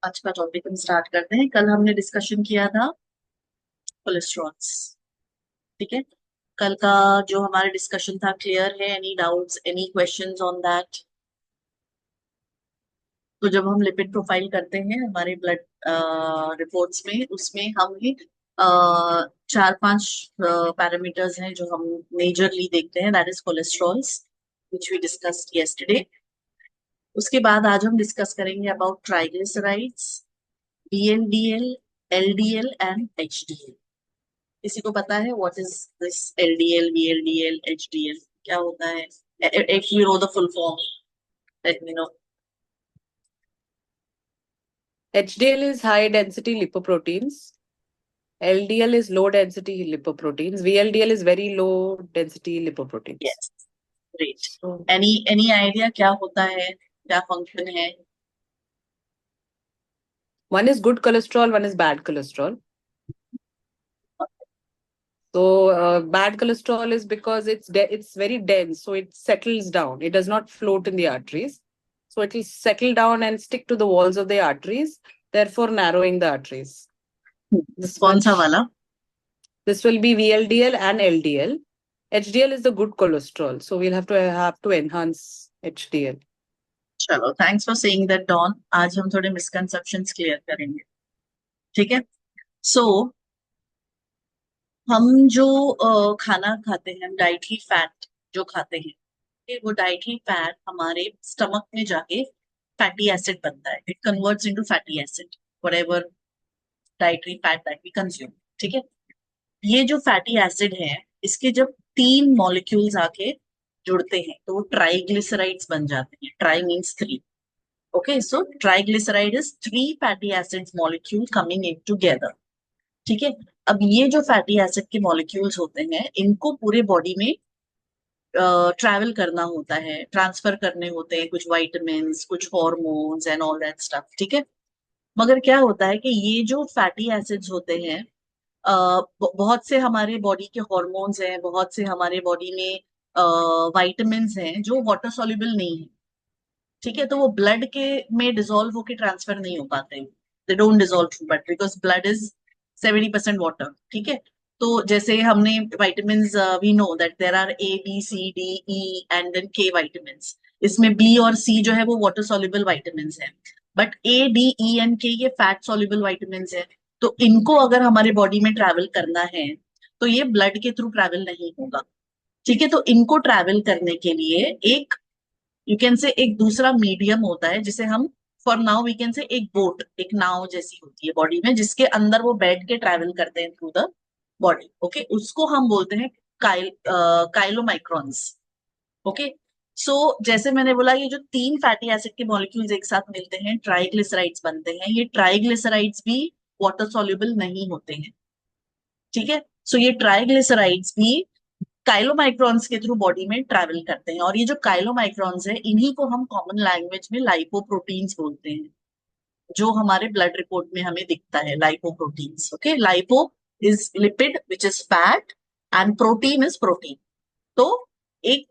आज का टॉपिक हम स्टार्ट करते हैं। कल हमने डिस्कशन किया था कोलेस्ट्रॉल्स। ठीक है। कल का जो हमारा डिस्कशन था क्लियर है? Any doubts, any questions on that? तो जब हम लिपिड प्रोफाइल करते हैं हमारे ब्लड रिपोर्ट्स में, उसमें हम ही चार पांच पैरामीटर्स हैं जो हम मेजरली देखते हैं, that is cholesterols which we discussed yesterday. उसके बाद आज हम डिस्कस करेंगे about triglycerides, VLDL, LDL and HDL। किसी को पता है what is this LDL, VLDL, HDL क्या होता है? If you know the full form, let me know. HDL is high density lipoproteins. LDL is low density lipoproteins. VLDL is very low density lipoproteins. Yes, great. So any idea क्या होता है, क्या function है? one is good cholesterol, one is bad cholesterol. So bad cholesterol is because it's very dense, so it settles down. It does not float in the arteries. So it will settle down and stick to the walls of the arteries, therefore narrowing the arteries. This कौन सा much. वाला? This will be VLDL and LDL. HDL is the good cholesterol, so we'll have to enhance HDL. चलो, thanks for saying that Don. आज हम थोड़े misconceptions clear करेंगे। ठीक है। सो हम जो खाना खाते हैं, डाइटरी फैट जो खाते हैं, वो डाइटरी फैट हमारे स्टमक में जाके फैटी एसिड बनता है। It converts into fatty acid, whatever dietary fat that we consume. ठीक है। ये जो फैटी एसिड है, इसके जब तीन मॉलिक्यूल्स आके जुड़ते हैं तो वो ट्राइग्लिसराइड्स बन जाते हैं। Try means three. Okay, so triglyceride is three fatty acids molecule coming in together. ठीक है। अब ये जो फैटी एसिड के मॉलिक्यूल्स होते हैं, इनको पूरे बॉडी में ट्रैवल करना होता है, ट्रांसफर करने होते हैं कुछ वाइटामिन, कुछ hormones and all that stuff. ठीक है। मगर क्या होता है कि ये जो फैटी एसिड्स होते हैं, बहुत से हमारे बॉडी के हॉर्मोन्स हैं, बहुत से हमारे बॉडी में वाइटामिन हैं जो वाटर सॉल्युबल नहीं है। ठीक है। तो वो ब्लड के में डिसॉल्व होके ट्रांसफर नहीं हो पाते, they don't dissolve through blood because blood is 70% water. ठीक है। तो जैसे हमने vitamin, we know that there are A B C D E and then K vitamin. इसमें बी और सी जो है वो वाटर सॉल्युबल विटामिन है, but A D E and K ये फैट सॉल्युबल विटामिन है। तो इनको अगर हमारे बॉडी में ट्रैवल करना है तो ये ब्लड के थ्रू ट्रैवल नहीं होगा। ठीक है। तो इनको ट्रैवल करने के लिए एक, यू कैन से, एक दूसरा मीडियम होता है जिसे हम, for now we can say, एक बोट, एक नाव जैसी होती है बॉडी में, जिसके अंदर वो बैठ के ट्रैवल करते हैं थ्रू द बॉडी। ओके, उसको हम बोलते हैं काइलोमाइक्रॉन्स। ओके। सो जैसे मैंने बोला, ये जो तीन फैटी एसिड के मॉलिक्यूल्स एक साथ मिलते हैं, ट्राइग्लिसराइड्स बनते हैं। ये ट्राइग्लिसराइड्स भी वाटर सॉल्युबल नहीं होते हैं। ठीक है। सो ये ट्राइग्लिसराइड्स भी काइलोमाइक्रॉन्स के थ्रू बॉडी में ट्रैवल करते हैं, और ये जो काइलोमाइक्रॉन्स है, इन्हीं को हम कॉमन लैंग्वेज में लाइपोप्रोटीन्स बोलते हैं, जो हमारे ब्लड रिपोर्ट में हमें दिखता है, lipoproteins. Okay, lipo is lipid which is fat and protein is protein. तो एक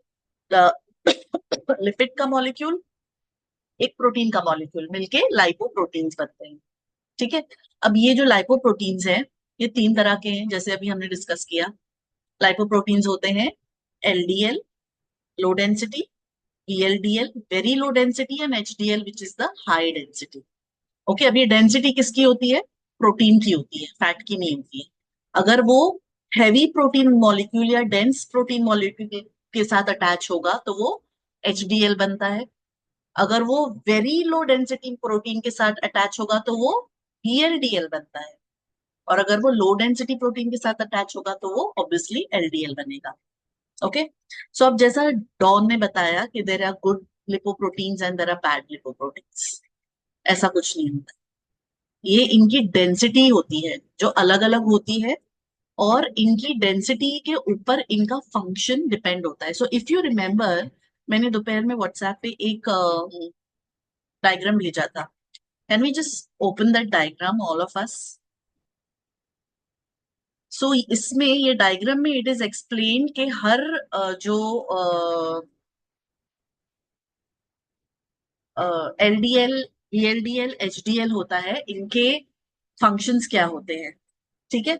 लिपिड का मॉलिक्यूल, एक प्रोटीन का मॉलिक्यूल मिलके लाइपोप्रोटीन्स बनते हैं। ठीक है। अब ये जो लाइपोप्रोटीन्स हैं, ये तीन तरह के हैं जैसे अभी हमने डिस्कस किया। लाइपोप्रोटीन्स होते हैं LDL, low density, VLDL, very low density, and HDL which is the high density. Okay, अब ये डेंसिटी किसकी होती है? प्रोटीन की होती है, फैट की नहीं होती है। अगर वो हैवी प्रोटीन मॉलिक्यूल या डेंस प्रोटीन मॉलिक्यूल के साथ अटैच होगा तो वो HDL बनता है। अगर वो वेरी लो डेंसिटी प्रोटीन के साथ अटैच होगा तो वो VLDL बनता है। और अगर वो लो डेंसिटी प्रोटीन के साथ अटैच होगा तो वो ऑब्वियसली LDL बनेगा। ओके। सो अब जैसा डॉन ने बताया कि there are good lipoproteins and there are bad lipoproteins, ऐसा कुछ नहीं होता। ये इनकी डेंसिटी होती है जो अलग अलग होती है, और इनकी डेंसिटी के ऊपर इनका फंक्शन डिपेंड होता है। सो इफ यू रिमेम्बर, मैंने दोपहर में व्हाट्सएप पे एक डायग्राम भेजा था। Can we just open that diagram all of us? So इसमें, ये डायग्राम में इट इज एक्सप्लेन के हर जो LDL VLDL HDL होता है, इनके फंक्शंस क्या होते हैं, ठीक है।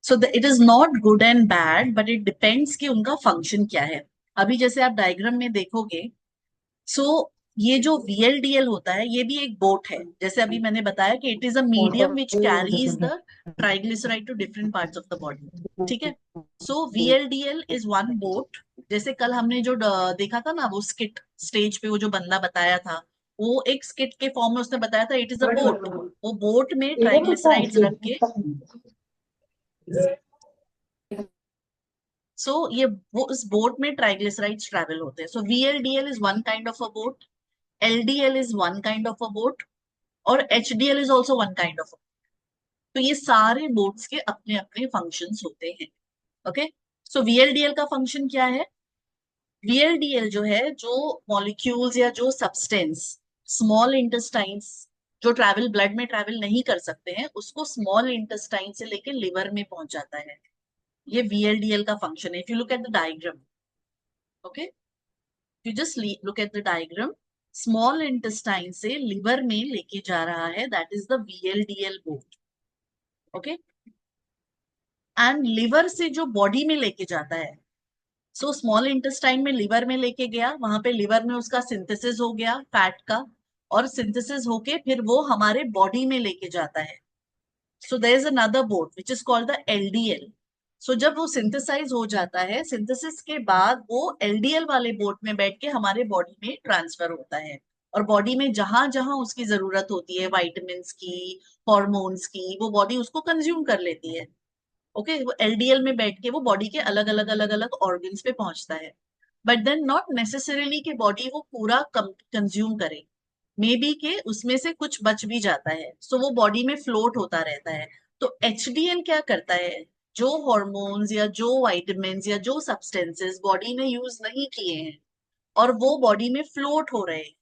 So it is not good and bad, but it depends कि उनका फंक्शन क्या है। अभी जैसे आप डायग्राम में देखोगे, सो ये जो VLDL होता है ये भी एक बोट है, जैसे अभी मैंने बताया कि it is a medium which carries the triglyceride to different parts of the body, ठीक है। So VLDL is one boat. जैसे कल हमने जो देखा था ना, वो स्किट स्टेज पे वो जो बंदा बताया था, वो एक स्किट के फॉर्म में उसने बताया था इट इज अ बोट। वो बोट में ट्राइग्लिसराइड्स रख के, सो ये वो उस बोट में ट्राइग्लिसराइड्स ट्रैवल होते हैं। सो VLDL is one kind of a boat, LDL is one kind of a boat, और HDL is also one kind of. तो ये सारे बोट्स के अपने अपने फंक्शंस होते हैं। ओके, सो VLDL का फंक्शन क्या है? VLDL जो है, जो मॉलिक्यूल्स या जो सब्सटेंस स्मॉल इंटेस्टाइन्स जो ट्रैवल ब्लड में ट्रैवल नहीं कर सकते हैं, उसको स्मॉल इंटेस्टाइन से लेके लिवर में पहुंच जाता है। ये VLDL का फंक्शन है। If you look at the diagram, okay, you just look at the diagram, small intestine से लिवर में लेके जा रहा है, that is the VLDL boat. Okay, and liver से जो बॉडी में लेके जाता है, सो स्मॉल इंटेस्टाइन में लिवर में लेके गया, वहां पे लिवर में उसका सिंथेसिस हो गया फैट का, और सिंथेसिस होके फिर वो हमारे बॉडी में लेके जाता है। So there is another boat which is called the LDL। So जब वो सिंथेसाइज हो जाता है, सिंथेसिस के बाद वो LDL वाले बोट में बैठ के हमारे बॉडी में ट्रांसफर होता है, और बॉडी में जहां जहां उसकी जरूरत होती है वाइटामिन की, हॉर्मोन्स की, वो बॉडी उसको कंज्यूम कर लेती है। ओके, वो LDL में बैठ के वो बॉडी के अलग अलग अलग अलग ऑर्गन्स पे पहुंचता है। बट देन नॉट नेसेसरीली कि बॉडी वो पूरा कंज्यूम करे, मे बी के उसमें से कुछ बच भी जाता है, सो वो बॉडी में फ्लोट होता रहता है। तो HDL क्या करता है? जो हॉर्मोन्स या जो वाइटामिन या जो सब्सटेंसेस बॉडी ने यूज नहीं किए हैं और वो बॉडी में फ्लोट हो रहे हैं,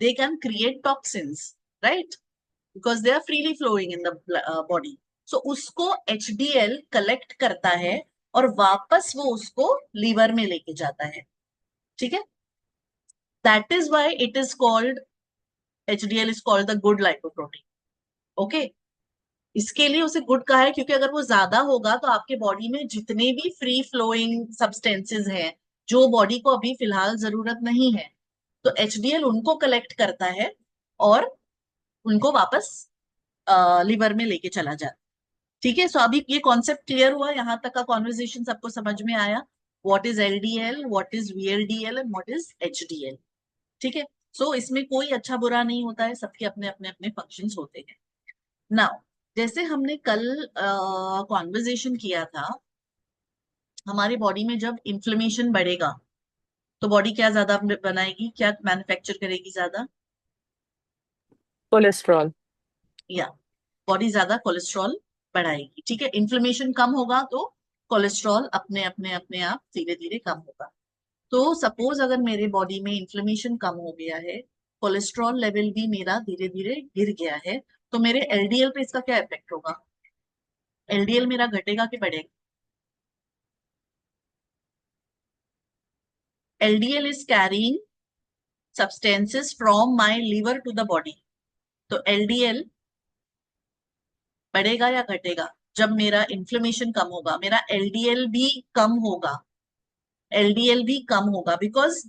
they can create toxins, right, because they are freely flowing in the body. So उसको HDL कलेक्ट करता है और वापस वो उसको लीवर में लेके जाता है, ठीक है। That is why it is called, HDL is called the good lipoprotein. Okay, इसके लिए उसे गुड कहा है क्योंकि अगर वो ज्यादा होगा तो आपके बॉडी में जितने भी फ्री फ्लोइंग सब्सटेंसेस हैं जो बॉडी को अभी फिलहाल जरूरत नहीं है, तो HDL उनको कलेक्ट करता है और उनको वापस लिवर में लेके चला जाता है। ठीक है, सो अभी ये कॉन्सेप्ट क्लियर हुआ, यहाँ तक का कॉन्वर्जेशन सबको समझ में आया, what is LDL, what is VLDL and what is HDL। ठीक है, सो इसमें कोई अच्छा बुरा नहीं होता है, सबके अपने अपने अपने फंक्शंस होते हैं। नाउ, जैसे हमने कल कॉन्वर्जेशन किया था, हमारी बॉडी में जब इन्फ्लेमेशन बढ़ेगा तो बॉडी क्या ज्यादा बनाएगी, क्या मैन्युफैक्चर करेगी ज्यादा? कोलेस्ट्रॉल। या बॉडी ज्यादा कोलेस्ट्रॉल बढ़ाएगी, ठीक है। इन्फ्लेमेशन कम होगा तो कोलेस्ट्रॉल अपने अपने अपने आप धीरे धीरे कम होगा। तो सपोज अगर मेरे बॉडी में इन्फ्लेमेशन कम हो गया है, कोलेस्ट्रॉल लेवल भी मेरा धीरे धीरे गिर गया है, तो मेरे LDL पे इसका क्या इफेक्ट होगा? LDL मेरा घटेगा कि बढ़ेगा? LDL is carrying substances from my liver to the body। तो LDL बढ़ेगा या घटेगा? जब मेरा इन्फ्लेमेशन कम होगा मेरा LDL भी कम होगा, LDL भी कम होगा, बिकॉज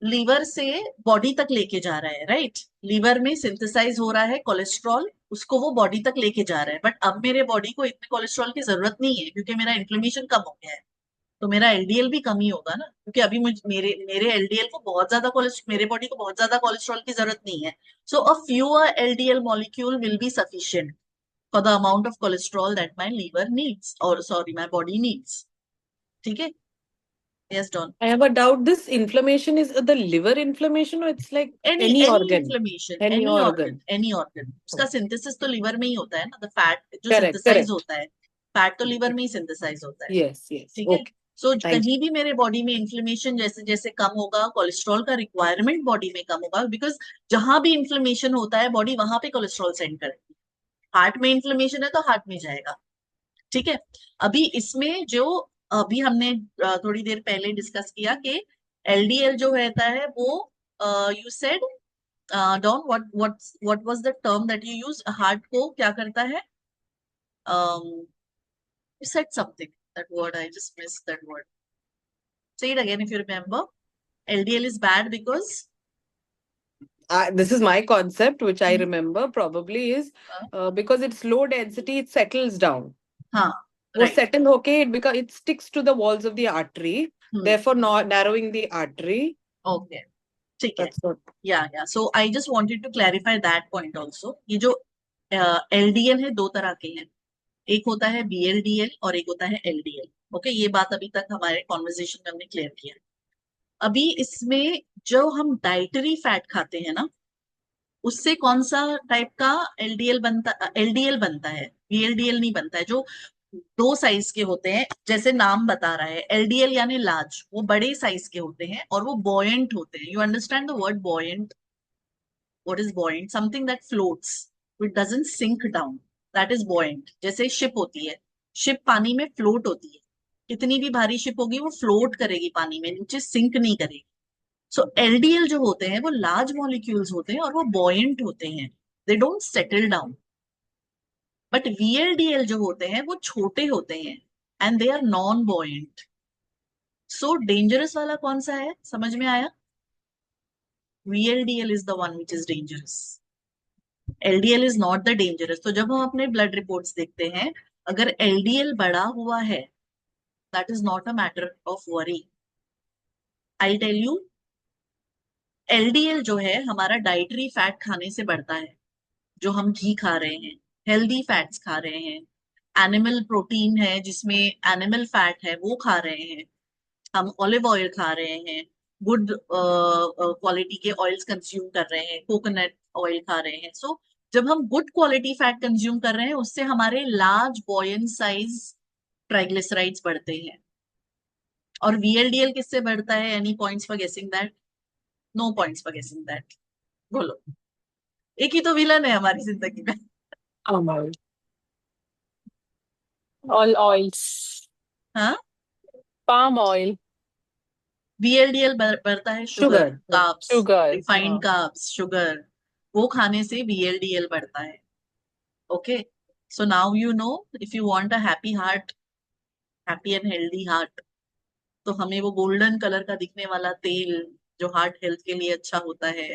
लीवर से बॉडी तक लेके जा रहा है, राइट। लीवर में सिंथेसाइज हो रहा है कोलेस्ट्रॉल, उसको वो बॉडी तक लेके जा रहा है, बट अब मेरे बॉडी को इतने कोलेस्ट्रॉल की जरूरत नहीं है क्योंकि मेरा इन्फ्लेमेशन कम हो गया है। तो मेरा LDL भी कम ही होगा ना, क्योंकि अभी मुझे मेरे मेरे LDL को बहुत ज्यादा कोलेस्ट्रॉल, मेरे बॉडी को बहुत ज्यादा कोलेस्ट्रॉल की जरूरत नहीं है। So a fewer LDL molecule will be sufficient for the amount of cholesterol that my liver needs, or sorry my body needs. ठीक है, yes Don. I have a doubt. This inflammation is the liver inflammation, or it's like any any any organ? Inflammation, Any any organ, organ. Any organ, उसका Oh, synthesis तो liver में ही होता है ना, the fat जो correct, synthesise correct. होता है, fat तो लिवर में ही सिंथेसाइज होता है। Yes, yes. ठीक है, Okay. So Thank you. कहीं भी मेरे बॉडी में इन्फ्लेमेशन जैसे जैसे कम होगा, कोलेस्ट्रॉल का रिक्वायरमेंट बॉडी में कम होगा, बिकॉज जहां भी इन्फ्लेमेशन होता है बॉडी वहां पे कोलेस्ट्रॉल सेंड करती है। हार्ट में इन्फ्लेमेशन है तो हार्ट में जाएगा। ठीक है, अभी इसमें जो अभी हमने थोड़ी देर पहले डिस्कस किया कि LDL जो रहता है वो, you said Don, what was the term that you used? Heart को क्या करता है? You said something. That word, I just missed that word. Say it again if you remember. LDL is bad because This is my concept, which I Hmm. remember probably is because it's low density, it settles down. हाँ, वो right. settle होके it sticks to the walls of the artery, therefore not narrowing the artery. Okay. ठीक है. That's what. Yeah. So I just wanted to clarify that point also. ये जो LDL है दो तरह के हैं. एक होता है VLDL और एक होता है LDL. ओके, ये बात अभी तक हमारे कॉन्वर्सेशन में हमने क्लियर किया. अभी इसमें जो हम डाइटरी फैट खाते हैं ना, उससे कौन सा टाइप का एलडीएल बनता है, VLDL नहीं बनता है. जो दो साइज के होते हैं, जैसे नाम बता रहा है, LDL यानी लार्ज, वो बड़े साइज के होते हैं और वो बॉयंट होते हैं. You understand the word buoyant? What is buoyant? Something that floats. It doesn't sink down. That is buoyant. जैसे शिप होती है, शिप पानी में फ्लोट होती है. कितनी भी भारी शिप होगी वो फ्लोट करेगी पानी में, नीचे सिंक नहीं करेगी. सो एलडीएल जो होते हैं वो लार्ज मॉलिक्यूल्स होते हैं और वो बॉयंट होते हैं. They don't settle down. But VLDL जो होते हैं वो छोटे होते हैं and they are non buoyant. So dangerous वाला कौन सा है, समझ में आया? VLDL is the one which is dangerous. LDL is not the dangerous. तो जब हम अपने ब्लड रिपोर्ट्स देखते हैं, अगर LDL बढ़ा हुआ है, that is not a matter of worry. I'll tell you, LDL जो है हमारा डाइटरी फैट खाने से बढ़ता है. जो हम घी खा रहे हैं, हेल्दी फैट्स खा रहे हैं, एनिमल प्रोटीन है जिसमें एनिमल फैट है वो खा रहे हैं, हम ऑलिव ऑयल खा रहे हैं, गुड क्वालिटी के ऑयल्स कंज्यूम कर रहे हैं, कोकोनट ऑयल खा रहे हैं. सो जब हम गुड क्वालिटी फैट कंज्यूम कर रहे हैं, उससे हमारे लार्ज बॉयंट साइज ट्राइग्लिसराइड्स बढ़ते हैं. और VLDL किससे बढ़ता है? Any points for guessing that? No points for guessing that. बोलो. एक ही तो विलन है हमारी जिंदगी में. Palm oil. All oils. हाँ, Palm oil. VLDL बढ़ता है sugar, Sugar. Carbs, Sugar. Refined carbs, sugar. वो खाने से VLDL बढ़ता है. Okay, so now you know, if you want a happy heart, happy and healthy heart, तो हमें वो गोल्डन कलर का दिखने वाला तेल जो हार्ट हेल्थ के लिए अच्छा होता है,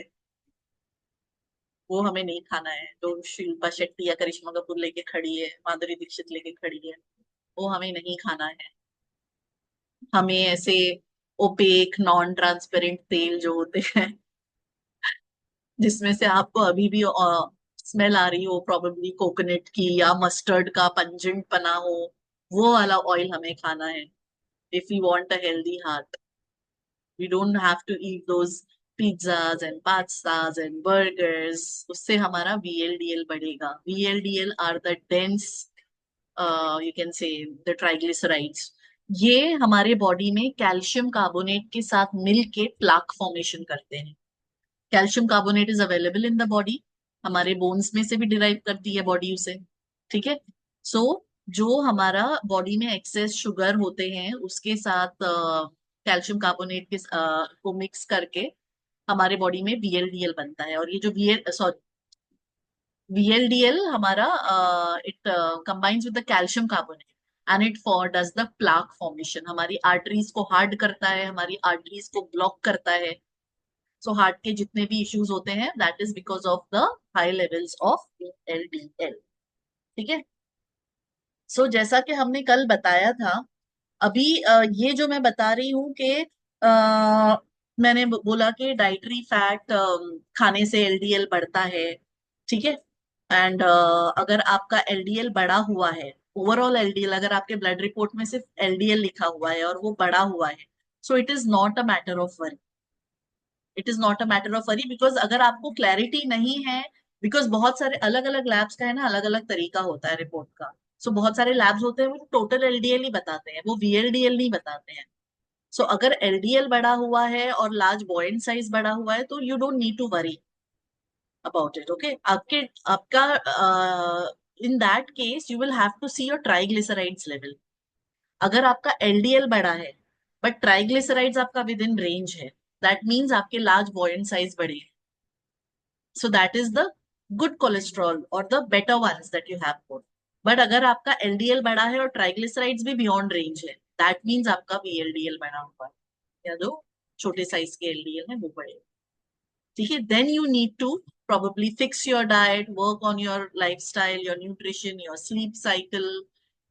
वो हमें नहीं खाना है. जो शिल्पा शेट्टी या करिश्मा कपूर लेके खड़ी है, माधुरी दीक्षित लेके खड़ी है, वो हमें नहीं खाना है. हमें ऐसे ओपेक नॉन ट्रांसपेरेंट तेल जो होते हैं, जिसमें से आपको अभी भी स्मेल आ रही हो, प्रोबेबली कोकोनट की या मस्टर्ड का पंजेंट पना हो, वो वाला ऑयल हमें खाना है. If you want a healthy heart, we don't have to eat those pizzas and pastas and burgers. उससे हमारा VLDL बढ़ेगा. VLDL are the dense, you can say the triglycerides. ये हमारे बॉडी में कैल्शियम कार्बोनेट के साथ मिल के प्लाक फॉर्मेशन करते हैं. Calcium carbonate is available in the body. हमारे बोन्स में से भी डिराइव करती है बॉडी उसे. ठीक है. सो जो हमारा बॉडी में एक्सेस शुगर होते हैं उसके साथ कैल्शियम कार्बोनेट के को मिक्स करके हमारे बॉडी में VLDL बनता है. और ये जो VLDL हमारा it combines with the calcium carbonate and it for does the plaque formation. हमारी आर्टरीज को हार्ड करता है, हमारी आर्टरीज को ब्लॉक करता है. सो हार्ट के जितने भी इश्यूज होते हैं, that is because of the high levels of LDL. ठीक है. सो जैसा कि हमने कल बताया था, अभी ये जो मैं बता रही हूँ कि मैंने बोला कि डाइटरी फैट खाने से LDL बढ़ता है. ठीक है. एंड अगर आपका LDL बढ़ा हुआ है, ओवरऑल LDL अगर आपके ब्लड रिपोर्ट में सिर्फ LDL लिखा हुआ है और वो बढ़ा हुआ है, so it is not a matter of worry. It is not a matter of worry, because अगर आपको क्लैरिटी नहीं है, बिकॉज बहुत सारे अलग अलग लैब्स का है ना, अलग अलग तरीका होता है रिपोर्ट का. सो बहुत सारे लैब्स होते हैं वो टोटल LDL ही बताते हैं, वो VLDL नहीं बताते हैं. सो अगर LDL बढ़ा हुआ है और लार्ज बॉयंट साइज बढ़ा हुआ है, तो you don't need to worry about it. Okay, आपका in that case you will have to see your triglycerides level. अगर आपका LDL बढ़ा है बट ट्राइग्लिसराइड्स आपका विद इन रेंज है, दैट मीन्स आपके लार्ज बॉयंट साइज बढ़े. So that is the good cholesterol or the better ones that you have both. But अगर आपका एलडीएल बढ़ा है और ट्राइग्लिसराइड्स भी बियॉन्ड रेंज है, दैट मीन्स आपका वीएलडीएल बढ़ा हुआ है, या जो छोटे साइज के एलडीएल है वो बढ़े, ठीक है. Then you need to probably fix your diet, work on your lifestyle, your nutrition, your sleep cycle,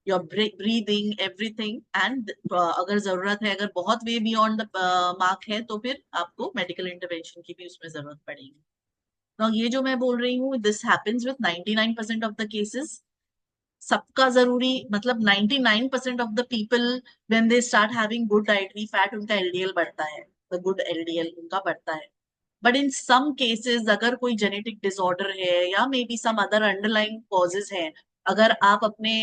your breathing, everything. And अगर जरूरत है, अगर बहुत वे बियॉन्ड द मार्क है, तो फिर आपको मेडिकल इंटरवेंशन की भी उसमें जरूरत पड़ेगी. Now, ये जो मैं बोल रही हूँ, this happens with 99% of the cases. सबका जरूरी मतलब 99% of the people when they start having good dietary fat, उनका LDL बढ़ता है, the good LDL उनका बढ़ता है. But in some cases, अगर कोई जेनेटिक डिसऑर्डर है या maybe some other underlying causes हैं, अगर आप अपने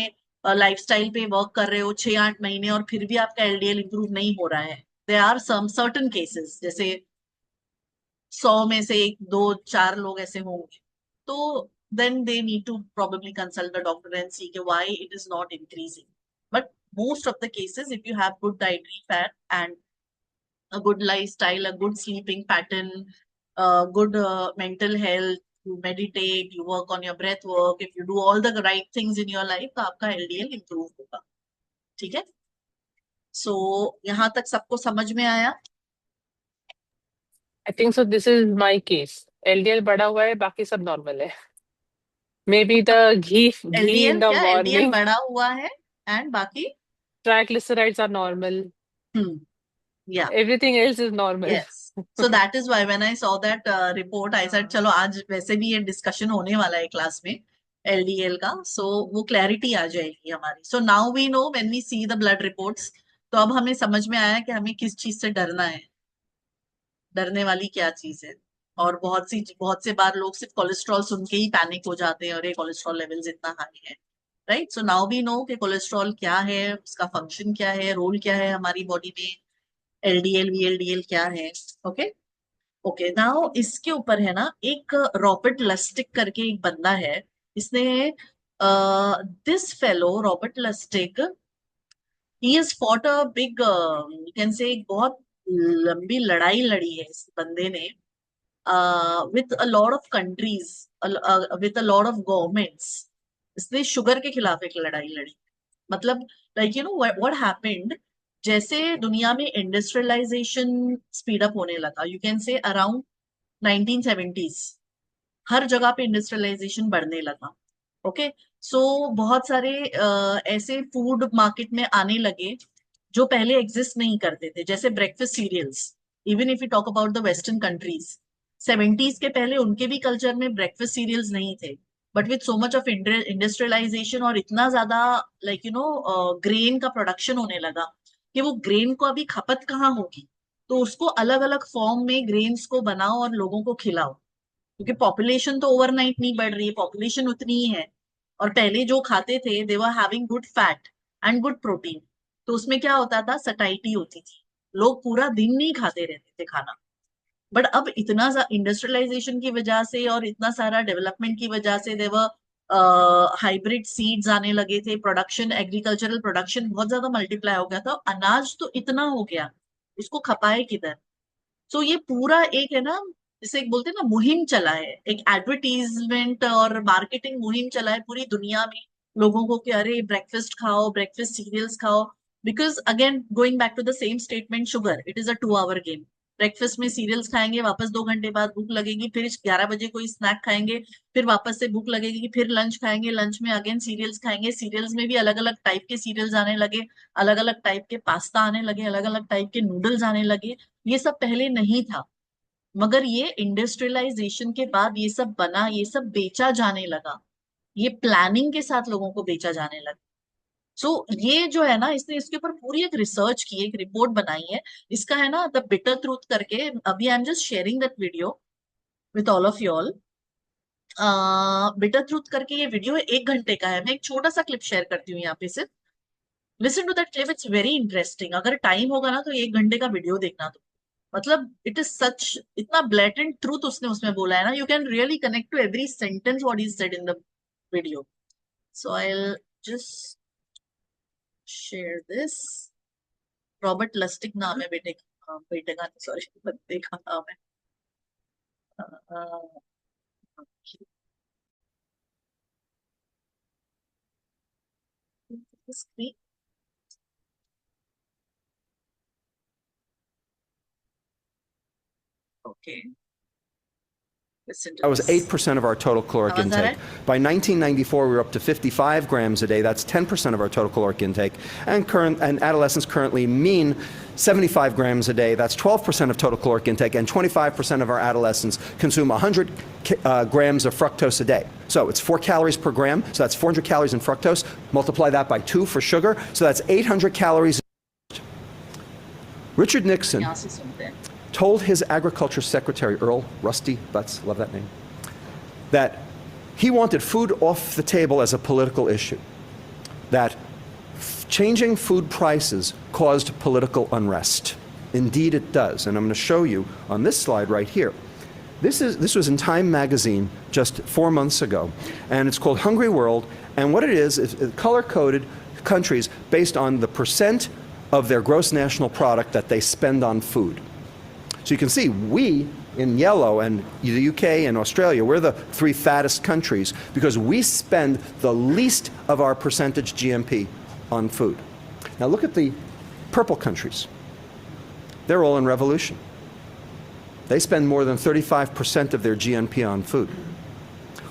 लाइफस्टाइल पे वर्क कर रहे हो 6-8 महीने और फिर भी आपका एलडीएल इंप्रूव नहीं हो रहा है, there are some certain cases, जैसे 100 में से 1-2-4 लोग ऐसे होंगे, तो then they need to probably consult the doctor and see why it is not increasing. But most of the cases, if you have good dietary fat and a good lifestyle, a good sleeping pattern, good mental health, you meditate, you work on your breath work, if you do all the right things in your life, तो आपका LDL improve होगा, ठीक है. So यहाँ तक सबको समझ में आया? I think so. This is my case. LDL बढ़ा हुआ है, बाकी सब नॉर्मल है. Maybe the ghee in LDL the क्या? LDL morning. बढ़ा हुआ है and बाकी Triglycerides are normal. yeah. Everything else is normal. Yes. So that is why when I saw that report, I said, चलो आज वैसे भी ये डिस्कशन होने वाला है क्लास में LDL का, so वो क्लैरिटी आ जाएगी हमारी. So now we know when we see the blood reports, तो अब हमें समझ में आया कि हमें किस चीज से डरना है, डरने वाली क्या चीज है. और बहुत से बार लोग सिर्फ कोलेस्ट्रॉल सुन के ही पैनिक हो जाते हैं, और ये कोलेस्ट्रॉल लेवल्स इतना हाई है, right. So now we know कि कोलेस्ट्रॉल क्या है, उसका फंक्शन क्या है, रोल क्या है हमारी बॉडी में, एलडीएल वीएलडीएल क्या है. Okay okay. नाउ इसके ऊपर है ना, एक रॉबर्ट लस्टिक करके एक बंदा है, इसने this fellow Robert Lustig, he has fought a big, you can say, एक बहुत लंबी लड़ाई लड़ी है इस बंदे ने with a lot of countries, with a lot of governments. इसने शुगर के खिलाफ एक लड़ाई लड़ी. मतलब like you know what happened, जैसे दुनिया में इंडस्ट्रियलाइजेशन स्पीड अप होने लगा, यू कैन से अराउंड 1970s, हर जगह पे इंडस्ट्रियलाइजेशन बढ़ने लगा. ओके. सो बहुत सारे ऐसे फूड मार्केट में आने लगे जो पहले एग्जिस्ट नहीं करते थे, जैसे breakfast cereals. Even if you talk about the western countries, 70s के पहले उनके भी कल्चर में ब्रेकफास्ट सीरियल्स नहीं थे. But with so much of industrialization और इतना ज्यादा लाइक यू नो ग्रेन का प्रोडक्शन होने लगा कि वो ग्रेन को अभी खपत कहाँ होगी, तो उसको अलग अलग फॉर्म में ग्रेन्स को बनाओ और लोगों को खिलाओ, क्योंकि पॉपुलेशन तो ओवरनाइट नहीं बढ़ रही है, पॉपुलेशन उतनी ही है. और पहले जो खाते थे they were having good fat and good protein, तो उसमें क्या होता था, सटाइटी होती थी, लोग पूरा दिन नहीं खाते रहते थे खाना. बट अब इतना इंडस्ट्रियलाइजेशन की वजह से और इतना सारा डेवलपमेंट की वजह से देवर हाइब्रिड सीड्स आने लगे थे, प्रोडक्शन, एग्रीकल्चरल प्रोडक्शन बहुत ज्यादा मल्टीप्लाई हो गया था, अनाज तो इतना हो गया, उसको खपाए किधर. सो ये पूरा एक है ना, जैसे एक बोलते हैं ना, मुहिम चला है, एक एडवर्टीजमेंट और मार्केटिंग मुहिम चला है पूरी दुनिया में लोगों को कि अरे ब्रेकफास्ट खाओ, ब्रेकफास्ट सीरियल्स खाओ. Because again going back to the same statement, sugar it is a 2 hour game. Breakfast में सीरियल्स खाएंगे, वापस 2 घंटे बाद भूख लगेगी, फिर 11 बजे कोई स्नैक खाएंगे, फिर वापस से भूख लगेगी, फिर लंच खाएंगे, लंच में अगेन सीरियल्स खाएंगे. सीरियल्स में भी अलग अलग टाइप के सीरियल्स आने लगे, अलग अलग टाइप के पास्ता आने लगे, अलग अलग टाइप के नूडल्स आने लगे. ये सब पहले नहीं था, मगर ये इंडस्ट्रियलाइजेशन के बाद ये सब बना, ये सब बेचा जाने लगा, ये प्लानिंग के साथ लोगों को बेचा जाने लगा. सो ये जो है ना, इसने इसके ऊपर पूरी एक रिसर्च की, एक रिपोर्ट बनाई है. इसका है ना द बिटर ट्रूथ करके, अभी I am just sharing that video with all of you all. Bitter truth करके ये वीडियो 1 घंटे का है, मैं एक छोटा सा क्लिप शेयर करती हूँ यहाँ पे सिर्फ. Listen to that clip, it's very interesting. अगर टाइम होगा ना तो 1 घंटे का वीडियो देखना. तो मतलब इट इज सच, इतना ब्लैटेंट ट्रूथ उसने उसमें बोला है ना, you can really connect to every sentence what is said in the video. So I will just share this. Robert Lustig नाम है बेटे का, बेटे का सॉरी, बंदे का नाम है. Screen. Okay. Listen to That was this. 8% of our total caloric How was that? intake. By 1994, we were up to 55 grams a day. That's 10% of our total caloric intake. And adolescents currently mean 75 grams a day. That's 12% of total caloric intake. And 25% of our adolescents consume 100 grams of fructose a day. So it's 4 calories per gram. So that's 400 calories in fructose. Multiply that by 2 for sugar. So that's 800 calories. Richard Nixon यहाँ से सुनते हैं. told his agriculture secretary, Earl Rusty Butz, love that name, that he wanted food off the table as a political issue, that changing food prices caused political unrest. Indeed it does, and I'm going to show you on this slide right here. This was in Time magazine just 4 months ago, and it's called Hungry World, and what it is color-coded countries based on the percent of their gross national product that they spend on food. So you can see we in yellow and the UK and Australia, we're the 3 fattest countries because we spend the least of our percentage GNP on food. Now look at the purple countries. They're all in revolution. They spend more than 35% of their GNP on food.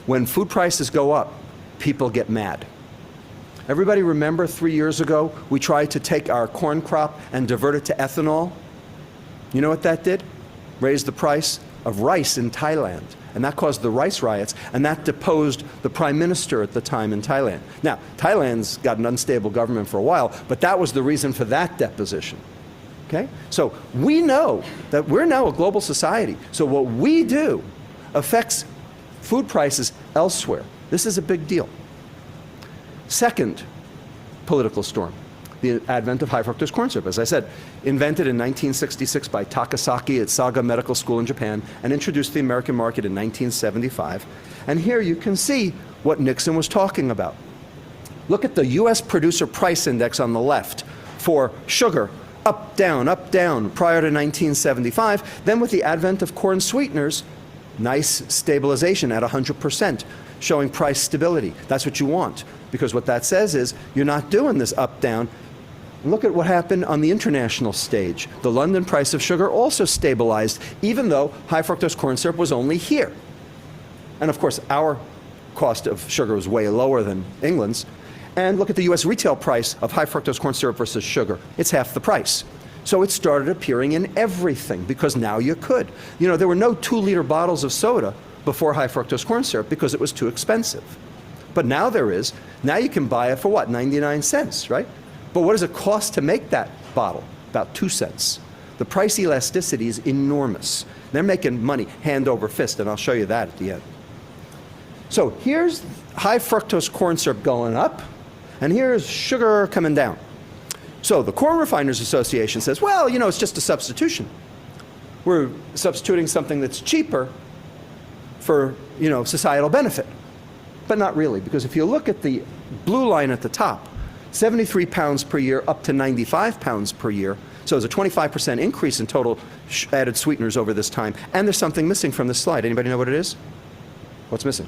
When food prices go up, people get mad. Everybody remember 3 years ago, we tried to take our corn crop and divert it to ethanol? You know what that did? Raised the price of rice in Thailand. And that caused the rice riots, and that deposed the prime minister at the time in Thailand. Now, Thailand's got an unstable government for a while, but that was the reason for that deposition. Okay? So we know that we're now a global society. So what we do affects food prices elsewhere. This is a big deal. Second political storm. The advent of high fructose corn syrup, as I said, invented in 1966 by Takasaki at Saga Medical School in Japan and introduced to the American market in 1975. And here you can see what Nixon was talking about. Look at the US producer price index on the left for sugar, up, down, prior to 1975. Then with the advent of corn sweeteners, nice stabilization at 100%, showing price stability. That's what you want, because what that says is you're not doing this up, down. Look at what happened on the international stage. The London price of sugar also stabilized, even though high fructose corn syrup was only here. And of course, our cost of sugar was way lower than England's. And look at the US retail price of high fructose corn syrup versus sugar. It's half the price. So it started appearing in everything, because now you could. You know, there were no 2-liter bottles of soda before high fructose corn syrup because it was too expensive. But now there is. Now you can buy it for what, 99 cents, right? But what does it cost to make that bottle? About 2 cents. The price elasticity is enormous. They're making money hand over fist, and I'll show you that at the end. So here's high fructose corn syrup going up, and here's sugar coming down. So the Corn Refiners Association says, well, you know, it's just a substitution. We're substituting something that's cheaper for, you know, societal benefit. But not really, because if you look at the blue line at the top, 73 pounds per year up to 95 pounds per year. So there's a 25% increase in total added sweeteners over this time. And there's something missing from this slide. Anybody know what it is? What's missing?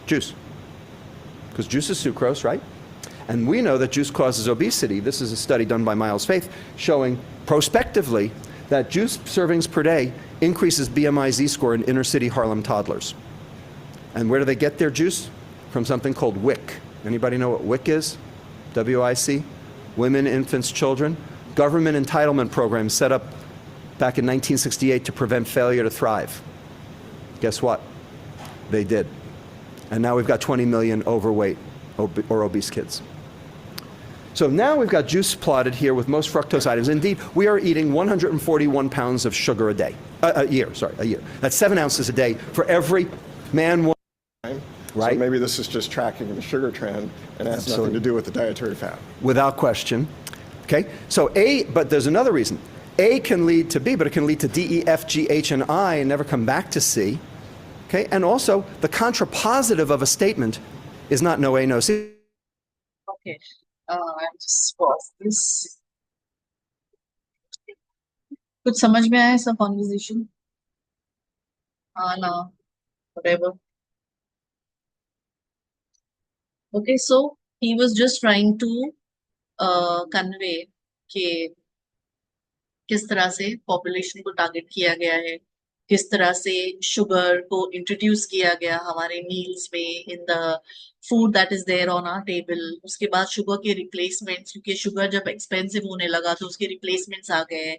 Juice. Because juice is sucrose, right? And we know that juice causes obesity. This is a study done by Miles Faith showing prospectively that juice servings per day increases BMI Z-score in inner city Harlem toddlers. And where do they get their juice? From something called WIC. Anybody know what WIC is? W-I-C? Women, Infants, Children. Government entitlement programs set up back in 1968 to prevent failure to thrive. Guess what? They did. And now we've got 20 million overweight or obese kids. So now we've got juice plotted here with most fructose items. Indeed, we are eating 141 pounds of sugar a day. A year. That's 7 ounces a day for every man, woman. Right? So maybe this is just tracking the sugar trend and has nothing to do with the dietary fat. Without question. Okay? So A, but there's another reason. A can lead to B, but it can lead to D, E, F, G, H, and I and never come back to C. Okay? And also, the contrapositive of a statement is not no A, no C. Okay. I just pause this. कुछ समझ में आया ऐसा conversation? हाँ ना. whatever. Okay, so he was just trying to convey कि किस तरह से पॉपुलेशन को टारगेट किया गया है, किस तरह से शुगर को इंट्रोड्यूस किया गया हमारे मील्स में, in the food that is there on our table. उसके बाद शुगर के रिप्लेसमेंट्स, क्योंकि शुगर जब एक्सपेंसिव होने लगा तो उसके रिप्लेसमेंट्स आ गए,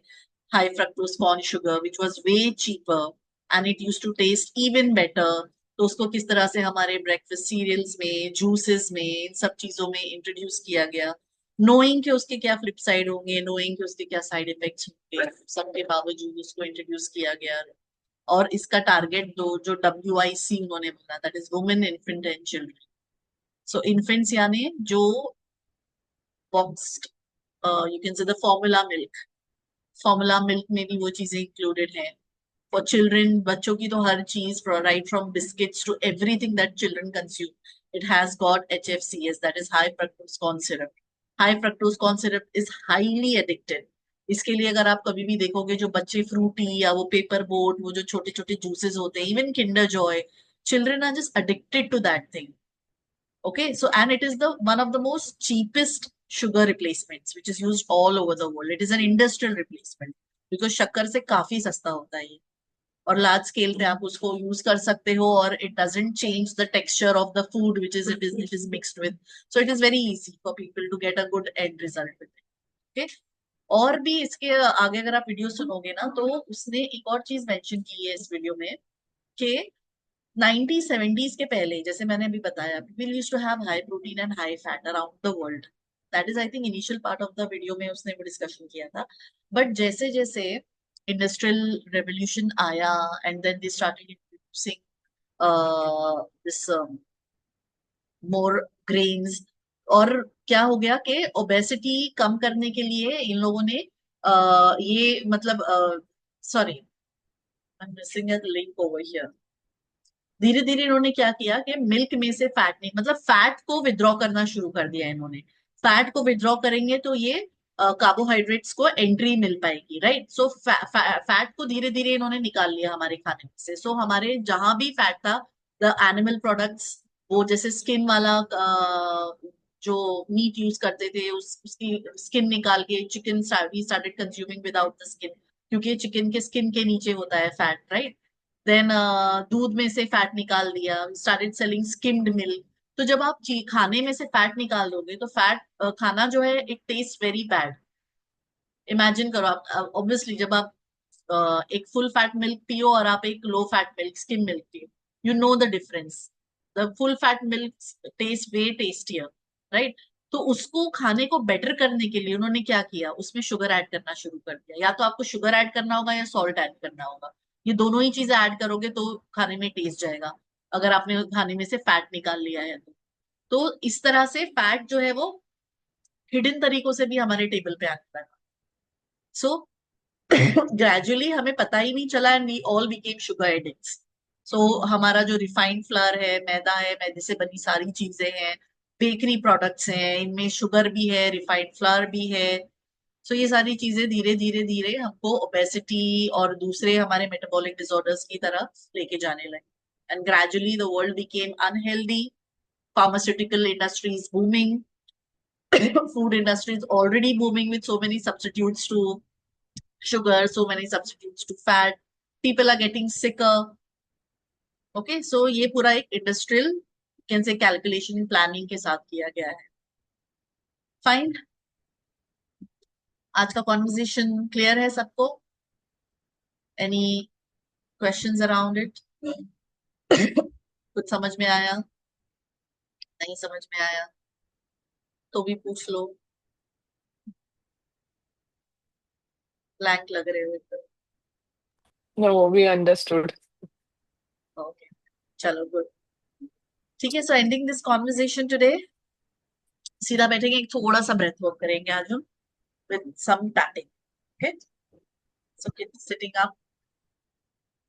high fructose corn sugar which was way cheaper and it used to taste even better. तो उसको किस तरह से हमारे ब्रेकफास्ट सीरियल्स में, जूसेस में, इन सब चीजों में इंट्रोड्यूस किया गया, नोइंग कि उसके क्या फ्लिप साइड होंगे, नोइंग कि उसके क्या साइड इफेक्ट्स होंगे, सबके बावजूद उसको इंट्रोड्यूस किया गया। और इसका टारगेट दो जो WIC उन्होंने बोला, that is women, infant and children. So infants यानी जो बॉक्स्ड, यू कैन से द फॉर्मूला मिल्क में भी वो चीजें इंक्लूडेड हैं। फॉर चिल्ड्रन, बच्चों की तो हर चीज, right from biscuits to everything that children consume, it has got HFCS, that is high fructose corn syrup. High fructose corn syrup is highly addictive. इसके लिए अगर आप कभी भी देखोगे जो बच्चे फ्रूटी या वो पेपर बोट, वो जो छोटे छोटे जूसेस होते हैं, even Kinder Joy, children are just addicted to that thing. Okay, so and it is the one of the most cheapest sugar replacements which is used all over the world. It is an industrial replacement because शक्कर से काफी सस्ता होता है ये, और large scale पे आप उसको यूज कर सकते हो, और it doesn't change the texture of the food which is it is mixed with. So it is very easy for people to get a good end result with it. Okay, और भी इसके आगे अगर आप वीडियो सुनोगे ना, तो उसने एक और चीज मेंशन की है इस वीडियो में कि 1970s के पहले, जैसे मैंने अभी बताया, people used to have high protein and high fat around the world. That is, I think, initial part of the video में उसने वो डिस्कशन किया था। बट जैसे जैसे इंडस्ट्रियल रेवोल्यूशन आया and then they started introducing this more grains, और क्या हो गया कि ओबेसिटी कम करने के लिए इन लोगों ने ये मतलब sorry, I am missing a link over here. धीरे धीरे इन्होंने क्या किया कि मिल्क में से फैट नहीं, मतलब फैट को विड्रॉ करना शुरू कर दिया इन्होंने। फैट को विड्रॉ करेंगे तो ये कार्बोहाइड्रेट्स को एंट्री मिल पाएगी, राइट। सो फैट को धीरे धीरे इन्होंने निकाल लिया हमारे खाने में से। सो हमारे जहां भी फैट था, द एनिमल प्रोडक्ट्स, वो जैसे स्किन वाला जो मीट यूज करते थे, उसकी स्किन निकाल के chicken we started consuming without the skin, क्योंकि चिकन के स्किन के नीचे होता है फैट, राइट। देन दूध में से फैट निकाल दिया, स्टार्टेड सेलिंग स्किम्ड मिल्क। तो जब आप खाने में से फैट निकाल दोगे तो फैट खाना जो है it taste very bad. Imagine करो आप, ऑब्वियसली जब आप एक फुल फैट मिल्क पियो और आप एक low fat milk skim milk पियो, you know the difference. The full fat milk taste way tastier, right. तो उसको खाने को बेटर करने के लिए उन्होंने क्या किया, उसमें शुगर ऐड करना शुरू कर दिया। या तो आपको शुगर ऐड करना होगा या सॉल्ट ऐड करना होगा, ये दोनों ही चीजें ऐड करोगे तो खाने में टेस्ट जाएगा, अगर आपने खाने में से फैट निकाल लिया है तो इस तरह से फैट जो है वो हिडन तरीकों से भी हमारे टेबल पे आता है। सो ग्रेजुअली हमें पता ही नहीं चला and we all became sugar addicts. So हमारा जो रिफाइंड फ्लावर है, मैदा है, मैदे से बनी सारी चीजें हैं, बेकरी प्रोडक्ट्स हैं, इनमें शुगर भी है, रिफाइंड फ्लावर भी है। सो ये सारी चीजें धीरे धीरे धीरे हमको ओबेसिटी और दूसरे हमारे मेटाबॉलिक डिसऑर्डर्स की तरफ लेके जाने लगे, and gradually the world became unhealthy. Pharmaceutical industries booming, food industries already booming with so many substitutes to sugar, so many substitutes to fat. People are getting sicker. Okay, so ये पूरा एक industrial, can say calculation planning के साथ किया गया है। Fine. आज का conversation clear है सबको? Any questions around it? कुछ समझ में आया? नहीं समझ में आया तो भी पूछ लो, ब्लैंक लग रहे हो तो। No, we understood. ओके, चलो गुड, ठीक है। सो एंडिंग दिस कॉन्वर्सेशन टुडे, सीधा बैठेंगे, एक थोड़ा सा ब्रेथ वर्क करेंगे आज हम with some tapping. Okay, so keep sitting up,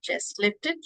chest lifted,